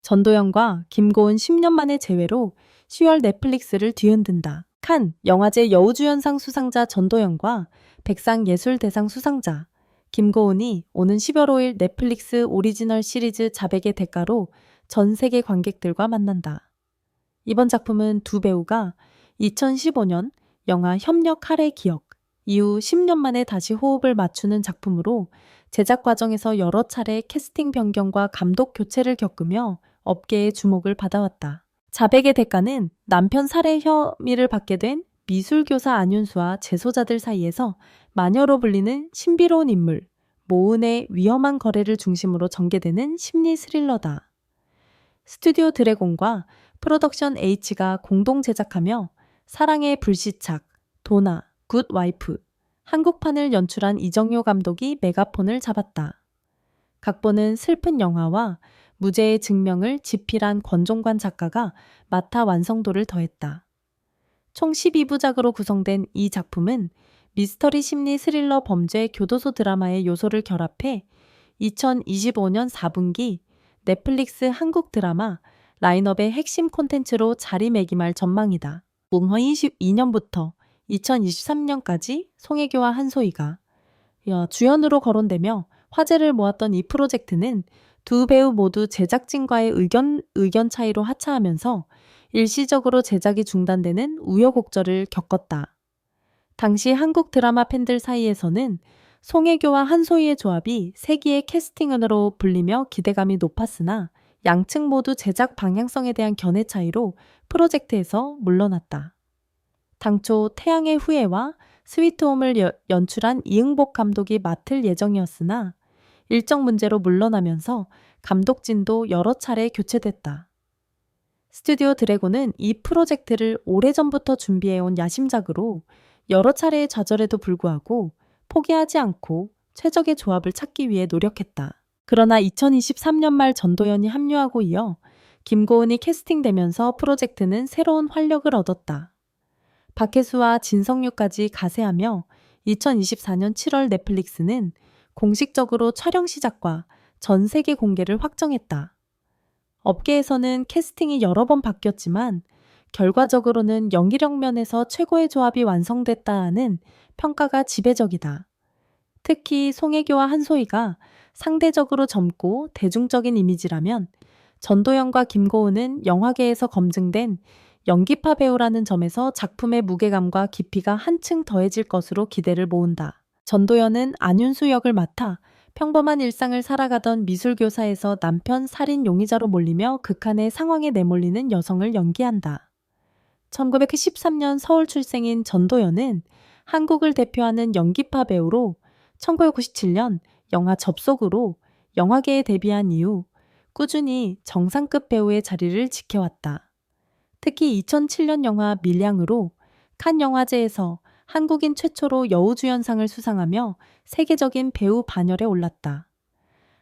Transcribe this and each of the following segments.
전도연과 김고은 10년 만의 재회로 10월 넷플릭스를 뒤흔든다. 칸 영화제 여우주연상 수상자 전도연과 백상예술대상 수상자 김고은이 오는 10월 5일 넷플릭스 오리지널 시리즈 자백의 대가로 전 세계 관객들과 만난다. 이번 작품은 두 배우가 2015년 영화 협력 할의 기억 이후 10년 만에 다시 호흡을 맞추는 작품으로 제작 과정에서 여러 차례 캐스팅 변경과 감독 교체를 겪으며 업계의 주목을 받아왔다. 자백의 대가는 남편 살해 혐의를 받게 된 미술교사 안윤수와 재소자들 사이에서 마녀로 불리는 신비로운 인물 모은의 위험한 거래를 중심으로 전개되는 심리 스릴러다. 스튜디오 드래곤과 프로덕션 H가 공동 제작하며 사랑의 불시착, 도나, 굿 와이프, 한국판을 연출한 이정효 감독이 메가폰을 잡았다. 각본은 슬픈 영화와 무죄의 증명을 집필한 권종관 작가가 맡아 완성도를 더했다. 총 12부작으로 구성된 이 작품은 미스터리 심리 스릴러 범죄 교도소 드라마의 요소를 결합해 2025년 4분기 넷플릭스 한국 드라마 라인업의 핵심 콘텐츠로 자리매김할 전망이다. 2022년부터 2023년까지 송혜교와 한소희가 주연으로 거론되며 화제를 모았던 이 프로젝트는 두 배우 모두 제작진과의 의견 차이로 하차하면서 일시적으로 제작이 중단되는 우여곡절을 겪었다. 당시 한국 드라마 팬들 사이에서는 송혜교와 한소희의 조합이 세기의 캐스팅으로 불리며 기대감이 높았으나 양측 모두 제작 방향성에 대한 견해 차이로 프로젝트에서 물러났다. 당초 태양의 후예와 스위트홈을 연출한 이응복 감독이 맡을 예정이었으나 일정 문제로 물러나면서 감독진도 여러 차례 교체됐다. 스튜디오 드래곤은 이 프로젝트를 오래전부터 준비해온 야심작으로 여러 차례의 좌절에도 불구하고 포기하지 않고 최적의 조합을 찾기 위해 노력했다. 그러나 2023년 말 전도연이 합류하고 이어 김고은이 캐스팅되면서 프로젝트는 새로운 활력을 얻었다. 박혜수와 진성유까지 가세하며 2024년 7월 넷플릭스는 공식적으로 촬영 시작과 전 세계 공개를 확정했다. 업계에서는 캐스팅이 여러 번 바뀌었지만 결과적으로는 연기력 면에서 최고의 조합이 완성됐다는 평가가 지배적이다. 특히 송혜교와 한소희가 상대적으로 젊고 대중적인 이미지라면 전도연과 김고은은 영화계에서 검증된 연기파 배우라는 점에서 작품의 무게감과 깊이가 한층 더해질 것으로 기대를 모은다. 전도연은 안윤수 역을 맡아 평범한 일상을 살아가던 미술교사에서 남편 살인 용의자로 몰리며 극한의 상황에 내몰리는 여성을 연기한다. 1913년 서울 출생인 전도연은 한국을 대표하는 연기파 배우로 1997년 영화 접속으로 영화계에 데뷔한 이후 꾸준히 정상급 배우의 자리를 지켜왔다. 특히 2007년 영화 밀양으로 칸 영화제에서 한국인 최초로 여우주연상을 수상하며 세계적인 배우 반열에 올랐다.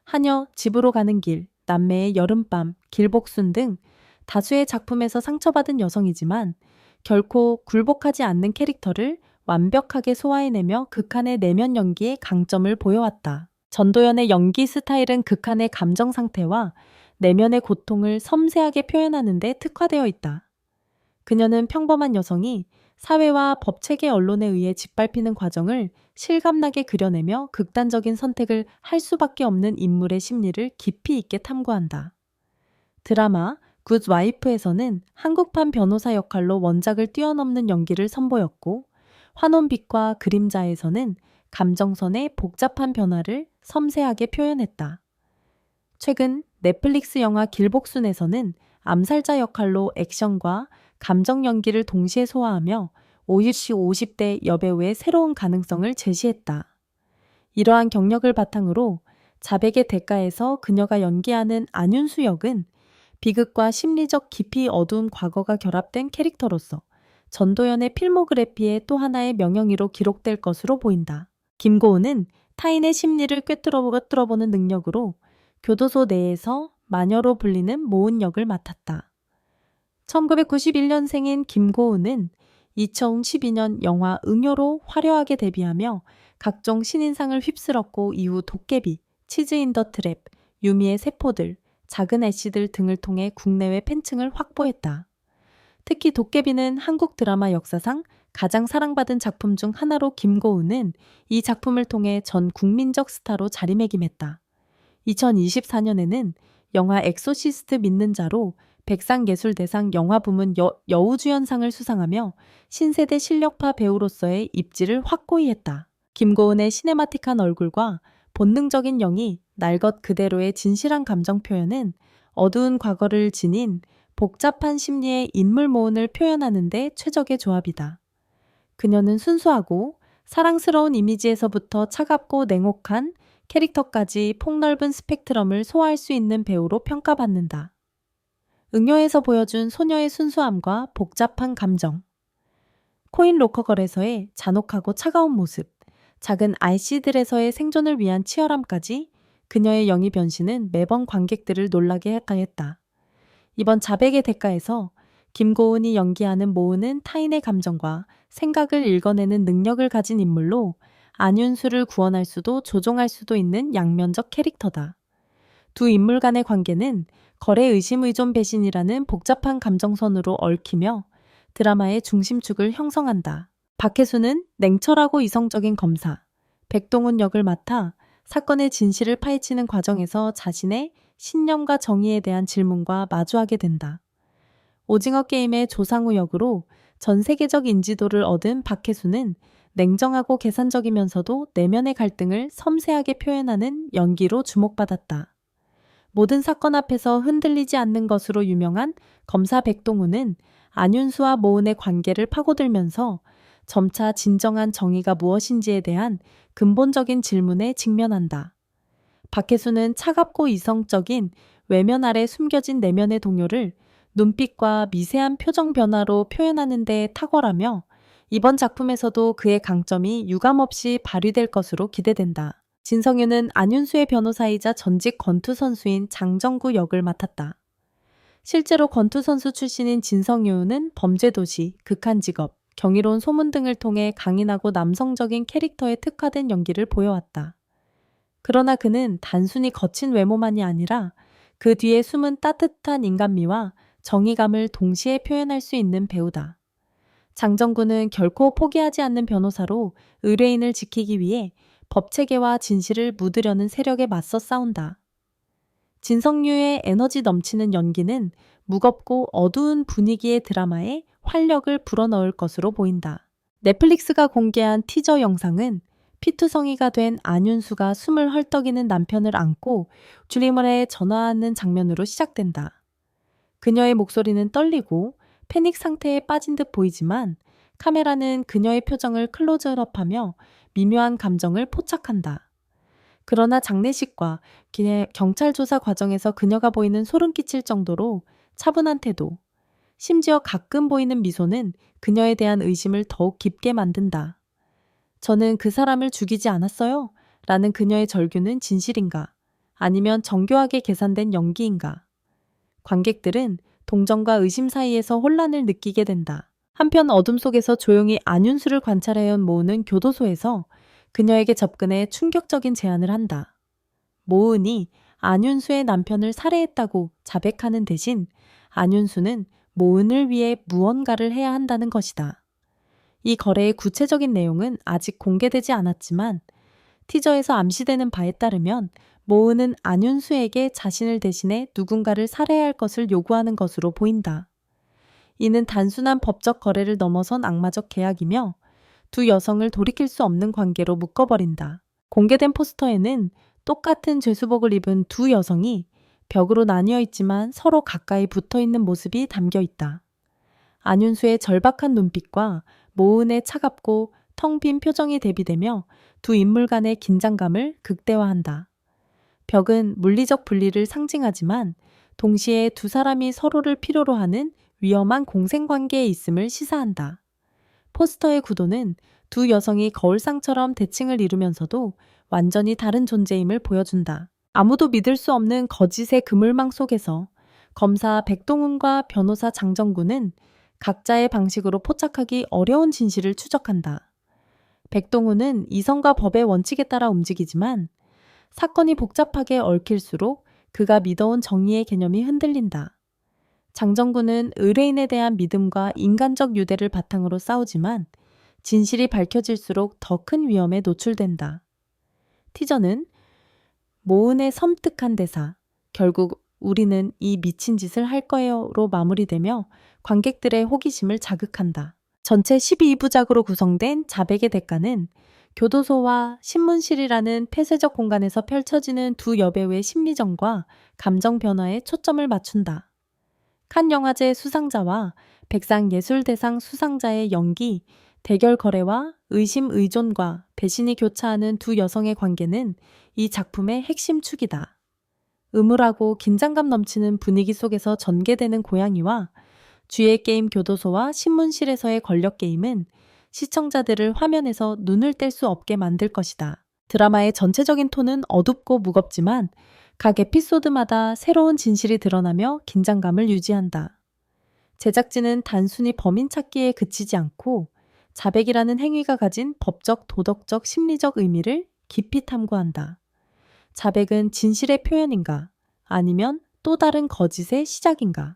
하녀, 집으로 가는 길, 남매의 여름밤, 길복순 등 다수의 작품에서 상처받은 여성이지만 결코 굴복하지 않는 캐릭터를 완벽하게 소화해내며 극한의 내면 연기에 강점을 보여왔다. 전도연의 연기 스타일은 극한의 감정 상태와 내면의 고통을 섬세하게 표현하는 데 특화되어 있다. 그녀는 평범한 여성이 사회와 법체계 언론에 의해 짓밟히는 과정을 실감나게 그려내며 극단적인 선택을 할 수밖에 없는 인물의 심리를 깊이 있게 탐구한다. 드라마 굿 와이프에서는 한국판 변호사 역할로 원작을 뛰어넘는 연기를 선보였고 환혼빛과 그림자에서는 감정선의 복잡한 변화를 섬세하게 표현했다. 최근 넷플릭스 영화 길복순에서는 암살자 역할로 액션과 감정 연기를 동시에 소화하며 50대 여배우의 새로운 가능성을 제시했다. 이러한 경력을 바탕으로 자백의 대가에서 그녀가 연기하는 안윤수 역은 비극과 심리적 깊이 어두운 과거가 결합된 캐릭터로서 전도연의 필모그래피의 또 하나의 명영의로 기록될 것으로 보인다. 김고은은 타인의 심리를 꿰뚫어보는 능력으로 교도소 내에서 마녀로 불리는 모은 역을 맡았다. 1991년생인 김고은은 2012년 영화 응요로 화려하게 데뷔하며 각종 신인상을 휩쓸었고 이후 도깨비, 치즈 인 더 트랩, 유미의 세포들, 작은 애씨들 등을 통해 국내외 팬층을 확보했다. 특히 도깨비는 한국 드라마 역사상 가장 사랑받은 작품 중 하나로 김고은은 이 작품을 통해 전 국민적 스타로 자리매김했다. 2024년에는 영화 엑소시스트 믿는 자로 백상예술대상 영화부문 여우주연상을 수상하며 신세대 실력파 배우로서의 입지를 확고히 했다. 김고은의 시네마틱한 얼굴과 본능적인 영이 날 것 그대로의 진실한 감정 표현은 어두운 과거를 지닌 복잡한 심리의 인물 모혼을 표현하는 데 최적의 조합이다. 그녀는 순수하고 사랑스러운 이미지에서부터 차갑고 냉혹한 캐릭터까지 폭넓은 스펙트럼을 소화할 수 있는 배우로 평가받는다. 응요에서 보여준 소녀의 순수함과 복잡한 감정, 코인 로커걸에서의 잔혹하고 차가운 모습, 작은 아이씨들에서의 생존을 위한 치열함까지 그녀의 영이 변신은 매번 관객들을 놀라게 하였다. 이번 자백의 대가에서 김고은이 연기하는 모은은 타인의 감정과 생각을 읽어내는 능력을 가진 인물로 안윤수를 구원할 수도 조종할 수도 있는 양면적 캐릭터다. 두 인물 간의 관계는 거래 의심 의존 배신이라는 복잡한 감정선으로 얽히며 드라마의 중심축을 형성한다. 박혜수는 냉철하고 이성적인 검사, 백동훈 역을 맡아 사건의 진실을 파헤치는 과정에서 자신의 신념과 정의에 대한 질문과 마주하게 된다. 오징어 게임의 조상우 역으로 전 세계적 인지도를 얻은 박혜수는 냉정하고 계산적이면서도 내면의 갈등을 섬세하게 표현하는 연기로 주목받았다. 모든 사건 앞에서 흔들리지 않는 것으로 유명한 검사 백동훈은 안윤수와 모은의 관계를 파고들면서 점차 진정한 정의가 무엇인지에 대한 근본적인 질문에 직면한다. 박혜수는 차갑고 이성적인 외면 아래 숨겨진 내면의 동요를 눈빛과 미세한 표정 변화로 표현하는 데 탁월하며 이번 작품에서도 그의 강점이 유감없이 발휘될 것으로 기대된다. 진성유는 안윤수의 변호사이자 전직 권투 선수인 장정구 역을 맡았다. 실제로 권투 선수 출신인 진성유는 범죄도시, 극한직업, 경이로운 소문 등을 통해 강인하고 남성적인 캐릭터에 특화된 연기를 보여왔다. 그러나 그는 단순히 거친 외모만이 아니라 그 뒤에 숨은 따뜻한 인간미와 정의감을 동시에 표현할 수 있는 배우다. 장정구는 결코 포기하지 않는 변호사로 의뢰인을 지키기 위해 법체계와 진실을 묻으려는 세력에 맞서 싸운다. 진성유의 에너지 넘치는 연기는 무겁고 어두운 분위기의 드라마에 활력을 불어넣을 것으로 보인다. 넷플릭스가 공개한 티저 영상은 피투성이가 된 안윤수가 숨을 헐떡이는 남편을 안고 주리멀에 전화하는 장면으로 시작된다. 그녀의 목소리는 떨리고 패닉 상태에 빠진 듯 보이지만 카메라는 그녀의 표정을 클로즈업하며 미묘한 감정을 포착한다. 그러나 장례식과 경찰 조사 과정에서 그녀가 보이는 소름 끼칠 정도로 차분한 태도, 심지어 가끔 보이는 미소는 그녀에 대한 의심을 더욱 깊게 만든다. 저는 그 사람을 죽이지 않았어요. 라는 그녀의 절규는 진실인가? 아니면 정교하게 계산된 연기인가? 관객들은 동정과 의심 사이에서 혼란을 느끼게 된다. 한편 어둠 속에서 조용히 안윤수를 관찰해온 모은은 교도소에서 그녀에게 접근해 충격적인 제안을 한다. 모은이 안윤수의 남편을 살해했다고 자백하는 대신 안윤수는 모은을 위해 무언가를 해야 한다는 것이다. 이 거래의 구체적인 내용은 아직 공개되지 않았지만 티저에서 암시되는 바에 따르면 모은은 안윤수에게 자신을 대신해 누군가를 살해할 것을 요구하는 것으로 보인다. 이는 단순한 법적 거래를 넘어선 악마적 계약이며 두 여성을 돌이킬 수 없는 관계로 묶어버린다. 공개된 포스터에는 똑같은 죄수복을 입은 두 여성이 벽으로 나뉘어 있지만 서로 가까이 붙어 있는 모습이 담겨 있다. 안윤수의 절박한 눈빛과 모은의 차갑고 텅 빈 표정이 대비되며 두 인물 간의 긴장감을 극대화한다. 벽은 물리적 분리를 상징하지만 동시에 두 사람이 서로를 필요로 하는 위험한 공생관계에 있음을 시사한다. 포스터의 구도는 두 여성이 거울상처럼 대칭을 이루면서도 완전히 다른 존재임을 보여준다. 아무도 믿을 수 없는 거짓의 그물망 속에서 검사 백동훈과 변호사 장정구는 각자의 방식으로 포착하기 어려운 진실을 추적한다. 백동훈은 이성과 법의 원칙에 따라 움직이지만 사건이 복잡하게 얽힐수록 그가 믿어온 정의의 개념이 흔들린다. 장정구는 의뢰인에 대한 믿음과 인간적 유대를 바탕으로 싸우지만 진실이 밝혀질수록 더 큰 위험에 노출된다. 티저는 모은의 섬뜩한 대사, 결국 우리는 이 미친 짓을 할 거예요로 마무리되며 관객들의 호기심을 자극한다. 전체 12부작으로 구성된 자백의 대가는 교도소와 신문실이라는 폐쇄적 공간에서 펼쳐지는 두 여배우의 심리전과 감정 변화에 초점을 맞춘다. 칸 영화제 수상자와 백상예술대상 수상자의 연기, 대결 거래와 의심 의존과 배신이 교차하는 두 여성의 관계는 이 작품의 핵심 축이다. 음울하고 긴장감 넘치는 분위기 속에서 전개되는 고양이와 쥐의 게임 교도소와 신문실에서의 권력 게임은 시청자들을 화면에서 눈을 뗄 수 없게 만들 것이다. 드라마의 전체적인 톤은 어둡고 무겁지만 각 에피소드마다 새로운 진실이 드러나며 긴장감을 유지한다. 제작진은 단순히 범인 찾기에 그치지 않고 자백이라는 행위가 가진 법적, 도덕적, 심리적 의미를 깊이 탐구한다. 자백은 진실의 표현인가? 아니면 또 다른 거짓의 시작인가?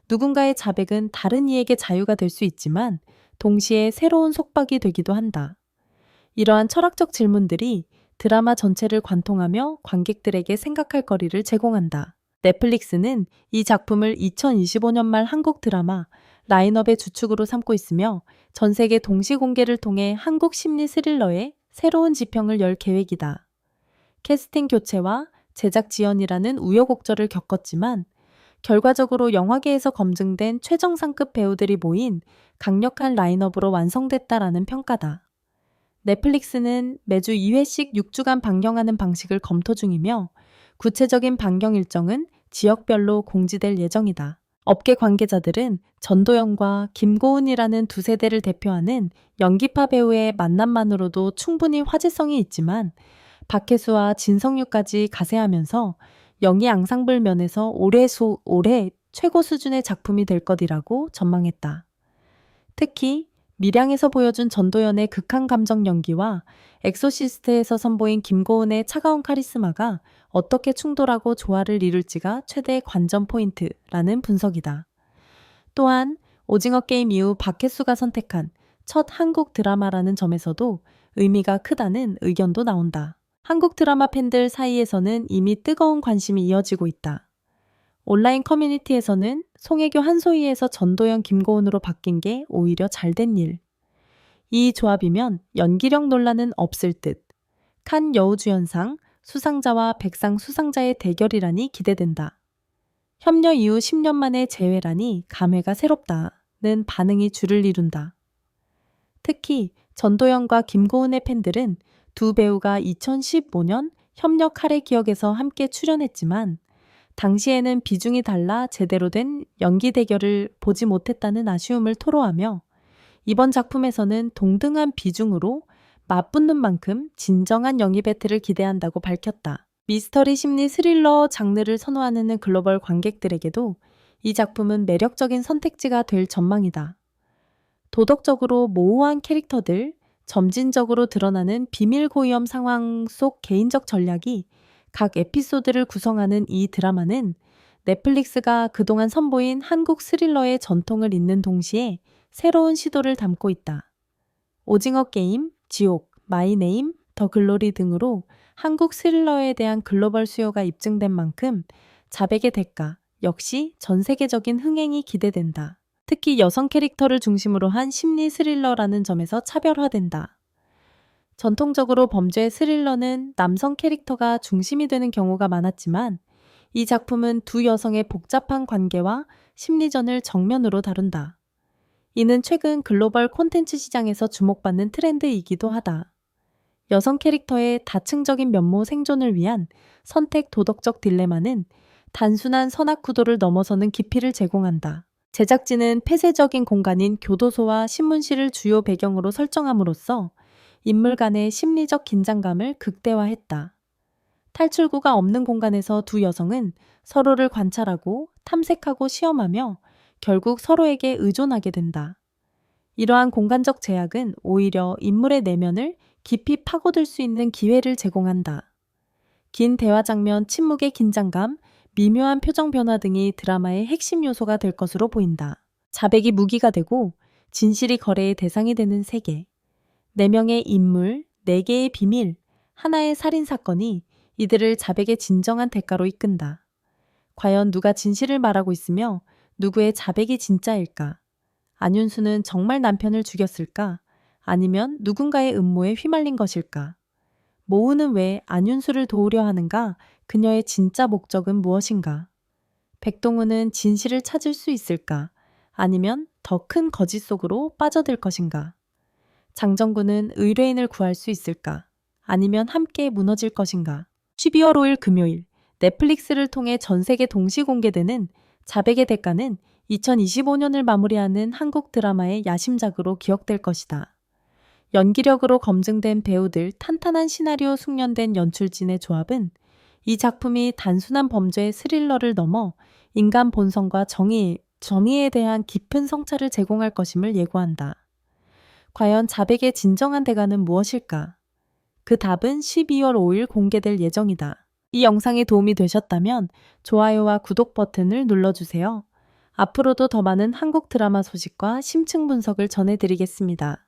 누군가의 자백은 다른 이에게 자유가 될 수 있지만 동시에 새로운 속박이 되기도 한다. 이러한 철학적 질문들이 드라마 전체를 관통하며 관객들에게 생각할 거리를 제공한다. 넷플릭스는 이 작품을 2025년 말 한국 드라마 라인업의 주축으로 삼고 있으며 전 세계 동시 공개를 통해 한국 심리 스릴러의 새로운 지평을 열 계획이다. 캐스팅 교체와 제작 지연이라는 우여곡절을 겪었지만 결과적으로 영화계에서 검증된 최정상급 배우들이 모인 강력한 라인업으로 완성됐다라는 평가다. 넷플릭스는 매주 2회씩 6주간 방영하는 방식을 검토 중이며 구체적인 방영 일정은 지역별로 공지될 예정이다. 업계 관계자들은 전도연과 김고은이라는 두 세대를 대표하는 연기파 배우의 만남만으로도 충분히 화제성이 있지만 박혜수와 진성유까지 가세하면서 영희 앙상블 면에서 올해 최고 수준의 작품이 될 것이라고 전망했다. 특히 밀양에서 보여준 전도연의 극한 감정 연기와 엑소시스트에서 선보인 김고은의 차가운 카리스마가 어떻게 충돌하고 조화를 이룰지가 최대 관전 포인트라는 분석이다. 또한 오징어 게임 이후 박혜수가 선택한 첫 한국 드라마라는 점에서도 의미가 크다는 의견도 나온다. 한국 드라마 팬들 사이에서는 이미 뜨거운 관심이 이어지고 있다. 온라인 커뮤니티에서는 송혜교 한소희에서 전도연 김고은으로 바뀐 게 오히려 잘된 일. 이 조합이면 연기력 논란은 없을 듯. 칸 여우주연상 수상자와 백상 수상자의 대결이라니 기대된다. 협려 이후 10년 만에 재회라니 감회가 새롭다는 반응이 줄을 이룬다. 특히 전도연과 김고은의 팬들은 두 배우가 2015년 협력 카레 기억에서 함께 출연했지만 당시에는 비중이 달라 제대로 된 연기 대결을 보지 못했다는 아쉬움을 토로하며 이번 작품에서는 동등한 비중으로 맞붙는 만큼 진정한 연기 배틀을 기대한다고 밝혔다. 미스터리 심리 스릴러 장르를 선호하는 글로벌 관객들에게도 이 작품은 매력적인 선택지가 될 전망이다. 도덕적으로 모호한 캐릭터들, 점진적으로 드러나는 비밀 고위험 상황 속 개인적 전략이 각 에피소드를 구성하는 이 드라마는 넷플릭스가 그동안 선보인 한국 스릴러의 전통을 잇는 동시에 새로운 시도를 담고 있다. 오징어 게임, 지옥, 마이 네임, 더 글로리 등으로 한국 스릴러에 대한 글로벌 수요가 입증된 만큼 자백의 대가 역시 전 세계적인 흥행이 기대된다. 특히 여성 캐릭터를 중심으로 한 심리 스릴러라는 점에서 차별화된다. 전통적으로 범죄 스릴러는 남성 캐릭터가 중심이 되는 경우가 많았지만 이 작품은 두 여성의 복잡한 관계와 심리전을 정면으로 다룬다. 이는 최근 글로벌 콘텐츠 시장에서 주목받는 트렌드이기도 하다. 여성 캐릭터의 다층적인 면모 생존을 위한 선택 도덕적 딜레마는 단순한 선악 구도를 넘어서는 깊이를 제공한다. 제작진은 폐쇄적인 공간인 교도소와 신문실을 주요 배경으로 설정함으로써 인물 간의 심리적 긴장감을 극대화했다. 탈출구가 없는 공간에서 두 여성은 서로를 관찰하고 탐색하고 시험하며 결국 서로에게 의존하게 된다. 이러한 공간적 제약은 오히려 인물의 내면을 깊이 파고들 수 있는 기회를 제공한다. 긴 대화 장면, 침묵의 긴장감, 미묘한 표정 변화 등이 드라마의 핵심 요소가 될 것으로 보인다. 자백이 무기가 되고 진실이 거래의 대상이 되는 세계. 4명의 인물, 4개의 비밀, 하나의 살인사건이 이들을 자백의 진정한 대가로 이끈다. 과연 누가 진실을 말하고 있으며 누구의 자백이 진짜일까? 안윤수는 정말 남편을 죽였을까? 아니면 누군가의 음모에 휘말린 것일까? 모우는 왜 안윤수를 도우려 하는가? 그녀의 진짜 목적은 무엇인가? 백동우는 진실을 찾을 수 있을까? 아니면 더 큰 거짓 속으로 빠져들 것인가? 장정구는 의뢰인을 구할 수 있을까? 아니면 함께 무너질 것인가? 12월 5일 금요일 넷플릭스를 통해 전 세계 동시 공개되는 자백의 대가는 2025년을 마무리하는 한국 드라마의 야심작으로 기억될 것이다. 연기력으로 검증된 배우들, 탄탄한 시나리오 숙련된 연출진의 조합은 이 작품이 단순한 범죄의 스릴러를 넘어 인간 본성과 정의에 대한 깊은 성찰을 제공할 것임을 예고한다. 과연 자백의 진정한 대가는 무엇일까? 그 답은 12월 5일 공개될 예정이다. 이 영상이 도움이 되셨다면 좋아요와 구독 버튼을 눌러주세요. 앞으로도 더 많은 한국 드라마 소식과 심층 분석을 전해드리겠습니다.